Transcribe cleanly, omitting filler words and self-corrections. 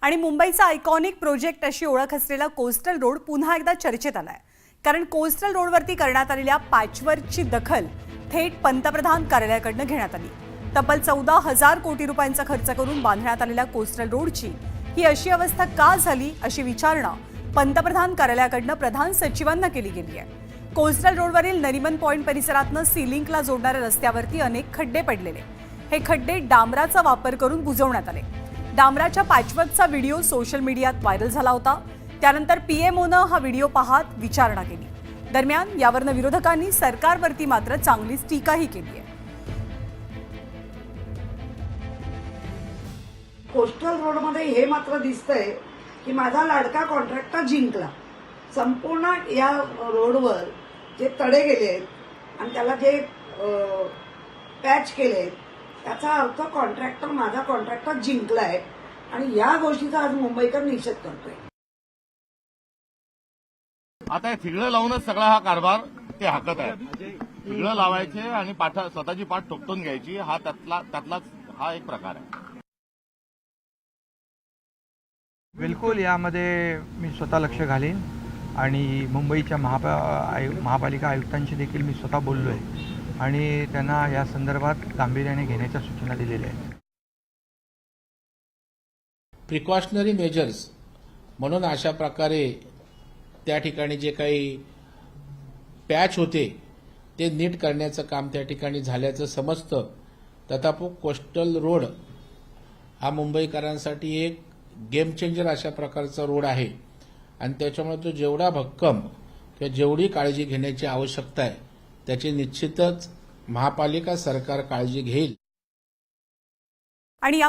आणि मुंबईचा iconic project अशी ओळख असलेला कोस्टल रोड पुन्हा एकदा चर्चेत आलाय। कारण कोस्टल रोडवरती करण्यात आलेल्या पॅचवर्कची दखल थेट पंतप्रधान कार्यालयाकडून घेण्यात आली। तब्बल 14,000 कोटी रुपयांचा खर्च करून बांधण्यात आलेल्या कोस्टल रोडची ही अशी अवस्था का झाली अशी विचारणा पंतप्रधान कार्यालयाकडून प्रधान सचिवांना केली गेली आहे। कोस्टल रोडवरील नरिमन पॉइंट परिसरातून सी लिंकला जोडणाऱ्या रस्त्यावरती अनेक खड्डे पडलेले। हे खड्डे डांबराचा वापर करून बुजवण्यात आले। डांबराच्या पॅचवर्कचा व्हिडिओ सोशल मीडियात व्हायरल झाला होता। त्यानंतर पीएमओनं हा व्हिडिओ पाहत विचारणा केली। दरम्यान यावरनं विरोधकांनी सरकारवरती मात्र चांगलीच टीकाही केली आहे। कोस्टल रोडमध्ये हे मात्र दिसतंय की माझा लाडका कॉन्ट्रॅक्टर जिंकला। संपूर्ण या रोडवर जे तडे गेले आहेत आणि त्याला जे पॅच केले त्याचा अर्थ माझा कॉन्ट्रॅक्टर जिंकलाय आणि या गोष्टीचा आज मुंबईकर निषेध करतोय। आता हे थिगळं लावूनच सगळा हा कारभार ते हाकत आहे। थिगळं लावायचे आणि स्वतःची पाठ ठोकतून घ्यायची, हा त्यातलाच हा एक प्रकार आहे। बिलकुल यामध्ये मी स्वतः लक्ष घालीन आणि मुंबईच्या महापालिका आयुक्तांशी देखील मी स्वतः बोललो आहे आणि त्यांना या संदर्भात गांभीर्याने घेण्याच्या सूचना दिलेल्या आहेत। प्रिकॉशनरी मेजर्स म्हणून अशा प्रकारे त्या ठिकाणी जे काही पॅच होते ते नीट करण्याचं काम त्या ठिकाणी झाल्याचं समजतं। तथापि कोस्टल रोड हा मुंबईकरांसाठी एक गेम चेंजर अशा प्रकारचा रोड आहे आणि त्याच्यामुळे तो जेवढा भक्कम किंवा जेवढी काळजी घेण्याची आवश्यकता आहे त्याची निश्चितच महापालिका सरकार काळजी घेईल। आणि